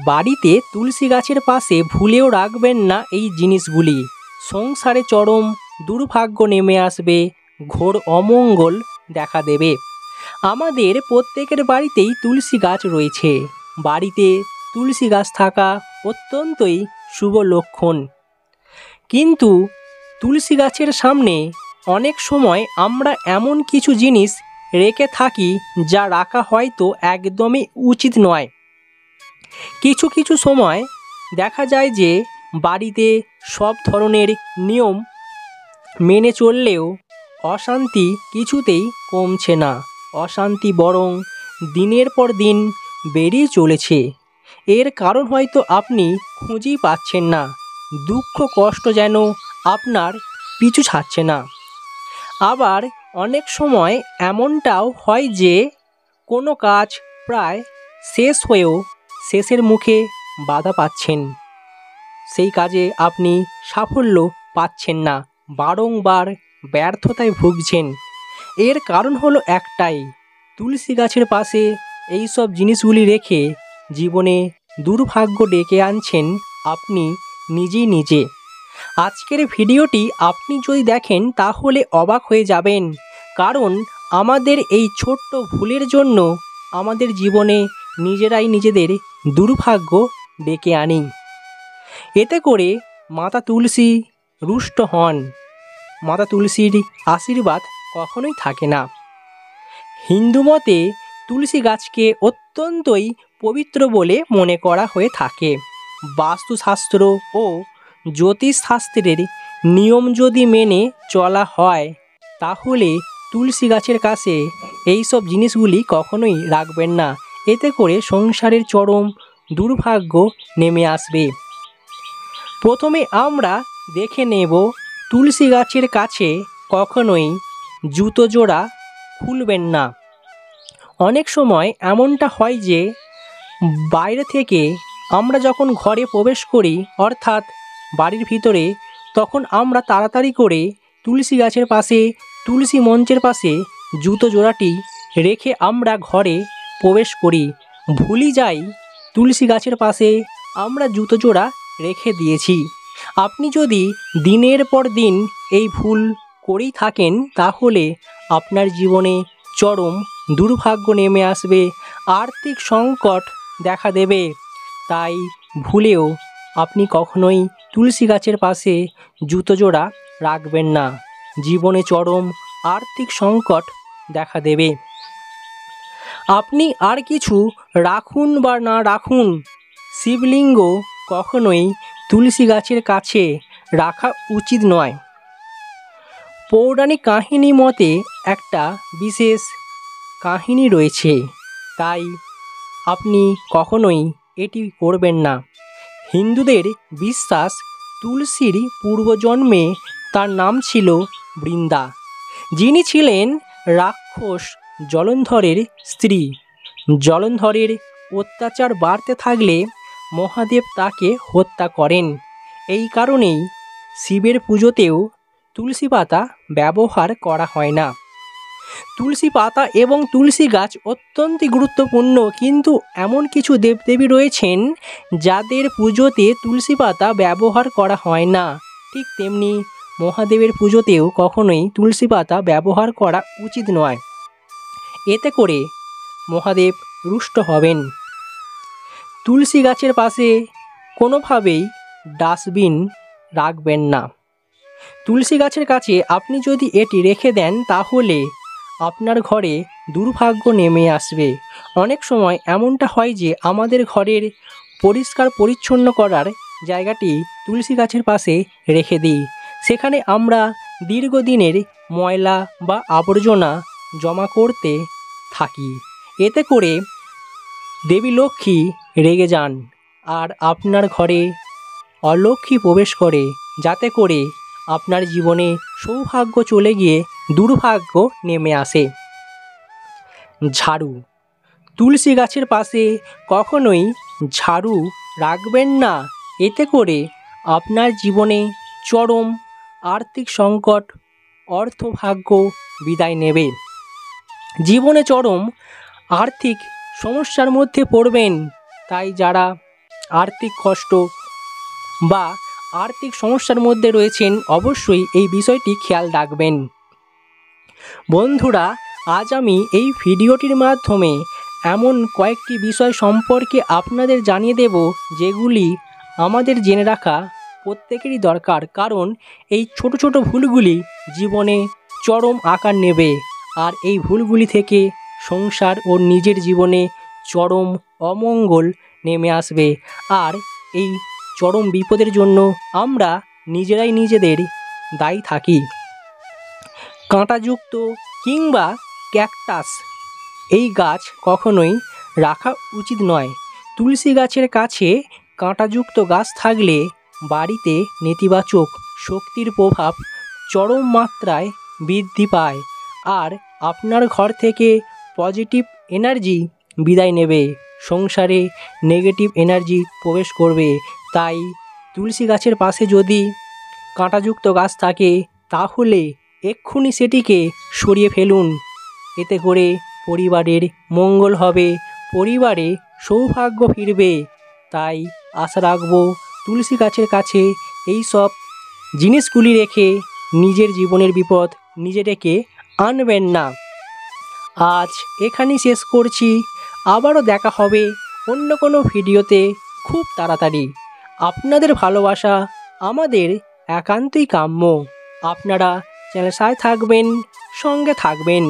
বাড়িতে তুলসী গাছের পাশে ভুলেও রাখবেন না এই জিনিসগুলি। সংসারে চরম দুর্ভাগ্য নেমে আসবে, ঘোর অমঙ্গল দেখা দেবে। আমাদের প্রত্যেকের বাড়িতেই তুলসী গাছ রয়েছে। বাড়িতে তুলসী গাছ থাকা অত্যন্তই শুভ লক্ষণ। কিন্তু তুলসী গাছের সামনে অনেক সময় আমরা এমন কিছু জিনিস রেখে থাকি যা রাখা হয়তো একদমই উচিত নয়। কিছু কিছু সময় দেখা যায় যে বাড়িতে সব ধরনের নিয়ম মেনে চললেও অশান্তি কিছুতেই কমছে না। অশান্তি বরং দিনের পর দিন বেড়েই চলেছে। এর কারণ হয়তো আপনি খুঁজেই পাচ্ছেন না। দুঃখ কষ্ট যেন আপনার পিছু ছাড়ছে না। আবার অনেক সময় এমনটাও হয় যে কোনো কাজ প্রায় শেষ হয়েও শেষের মুখে বাধা পাচ্ছেন। সেই কাজে আপনি সাফল্য পাচ্ছেন না, বারংবার ব্যর্থতায় ভুগছেন। এর কারণ হলো একটাই, তুলসী গাছের পাশে এই সব জিনিসগুলি রেখে জীবনে দুর্ভাগ্য ডেকে আনছেন আপনি নিজে। আজকের ভিডিওটি আপনি যদি দেখেন তাহলে অবাক হয়ে যাবেন, কারণ আমাদের এই ছোট্ট ভুলের জন্য আমাদের জীবনে নিজেরাই নিজেদের দুর্ভাগ্য ডেকে আনি। এতে করে মাতা তুলসী রুষ্ট হন। মাতা তুলসীর আশীর্বাদ কখনোই থাকে না। হিন্দু মতে তুলসী গাছকে অত্যন্তই পবিত্র বলে মনে করা হয়ে থাকে। বাস্তুশাস্ত্র ও জ্যোতিষশাস্ত্রের নিয়ম যদি মেনে চলা হয় তাহলে তুলসী গাছের কাছে এই সব জিনিসগুলি কখনোই রাখবেন না। এতে করে সংসারের চরম দুর্ভাগ্য নেমে আসবে। প্রথমে আমরা দেখে নেব তুলসী গাছের কাছে কখনোই জুতো জোড়া খুলবেন না। অনেক সময় এমনটা হয় যে বাইরে থেকে আমরা যখন ঘরে প্রবেশ করি, অর্থাৎ বাড়ির ভিতরে, তখন আমরা তাড়াতাড়ি করে তুলসী গাছের পাশে, তুলসী মঞ্চের পাশে জুতো জোড়াটি রেখে আমরা ঘরে প্রবেশ করি। ভুলি যাই তুলসী গাছের পাশে আমরা জুতো জোড়া রেখে দিয়েছি। আপনি যদি দিনের পর দিন এই ভুল করেই থাকেন তাহলে আপনার জীবনে চরম দুর্ভাগ্য নেমে আসবে, আর্থিক সংকট দেখা দেবে। তাই ভুলেও আপনি কখনোই তুলসী গাছের পাশে জুতো জোড়া রাখবেন না। জীবনে চরম আর্থিক সংকট দেখা দেবে। আপনি আর কিছু রাখুন বা না রাখুন, শিবলিঙ্গ কখনোই তুলসী গাছের কাছে রাখা উচিত নয়। পৌরাণিক কাহিনী মতে একটা বিশেষ কাহিনী রয়েছে, তাই আপনি কখনোই এটি করবেন না। হিন্দুদের বিশ্বাস তুলসীর পূর্বজন্মে তার নাম ছিল বৃন্দা, যিনি ছিলেন রাক্ষস জলন্ধরের স্ত্রী। জলন্ধরের অত্যাচার বাড়তে থাকলে মহাদেব তাকে হত্যা করেন। এই কারণেই শিবের পুজোতেও তুলসী পাতা ব্যবহার করা হয় না। তুলসী পাতা এবং তুলসী গাছ অত্যন্তই গুরুত্বপূর্ণ, কিন্তু এমন কিছু দেবদেবী রয়েছেন যাদের পুজোতে তুলসী পাতা ব্যবহার করা হয় না। ঠিক তেমনি মহাদেবের পুজোতেও কখনোই তুলসী পাতা ব্যবহার করা উচিত নয়। এতে করে মহাদেব রুষ্ট হবেন। তুলসী গাছের পাশে কোনোভাবেই ডাস্টবিন রাখবেন না। তুলসী গাছের কাছে আপনি যদি এটি রেখে দেন তাহলে আপনার ঘরে দুর্ভাগ্য নেমে আসবে। অনেক সময় এমনটা হয় যে আমাদের ঘরের পরিষ্কার পরিচ্ছন্ন করার জায়গাটি তুলসী গাছের পাশে রেখে দিই। সেখানে আমরা দীর্ঘদিনের ময়লা বা আবর্জনা জমা করতে থাকি। এতে করে দেবী লক্ষ্মী রেগে যান আর আপনার ঘরে অলক্ষ্মী প্রবেশ করে, যাতে করে আপনার জীবনে সৌভাগ্য চলে গিয়ে দুর্ভাগ্য নেমে আসে। ঝাড়ু, তুলসী গাছের পাশে কখনোই ঝাড়ু রাখবেন না। এতে করে আপনার জীবনে চরম আর্থিক সংকট, অর্থভাগ্য বিদায় নেবে। জীবনে চরম আর্থিক সমস্যার মধ্যে পড়বেন। তাই যারা আর্থিক কষ্ট বা আর্থিক সমস্যার মধ্যে রয়েছেন, অবশ্যই এই বিষয়টি খেয়াল রাখবেন। বন্ধুরা, আজ আমি এই ভিডিওটির মাধ্যমে এমন কয়েকটি বিষয় সম্পর্কে আপনাদের জানিয়ে দেব যেগুলি আমাদের জেনে রাখা প্রত্যেকেরই দরকার, কারণ এই ছোট ছোট ভুলগুলি জীবনে চরম আকার নেবে, আর এই ভুলগুলি থেকে সংসার ও নিজের জীবনে চরম অমঙ্গল নেমে আসবে। আর এই চরম বিপদের জন্য আমরা নিজেরাই নিজেদের দায়ী থাকি। কাঁটাযুক্ত কিংবা ক্যাকটাস এই গাছ কখনোই রাখা উচিত নয়। তুলসী গাছের কাছে কাঁটাযুক্ত গাছ থাকলে বাড়িতে নেতিবাচক শক্তির প্রভাব চরম মাত্রায় বৃদ্ধি পায়, আর আপনার ঘর থেকে পজিটিভ এনার্জি বিদায় নেবে, সংসারে নেগেটিভ এনার্জি প্রবেশ করবে। তাই তুলসী গাছের পাশে যদি কাঁটাযুক্ত গাছ থাকে তাহলে এক্ষুনি সেটিকে সরিয়ে ফেলুন। এতে করে পরিবারের মঙ্গল হবে, পরিবারে সৌভাগ্য ফিরবে। তাই আশা রাখব তুলসী গাছের কাছে এই সব জিনিসগুলি রেখে নিজের জীবনের বিপদ নিজে ডেকে আনবেন না। আজ এখানেই শেষ করছি, আবারও দেখা হবে অন্য কোনো ভিডিওতে খুব তাড়াতাড়ি। আপনাদের ভালোবাসা আমাদের একান্তই কাম্য। আপনারা চ্যানেলের সাথে থাকবেন, সঙ্গে থাকবেন।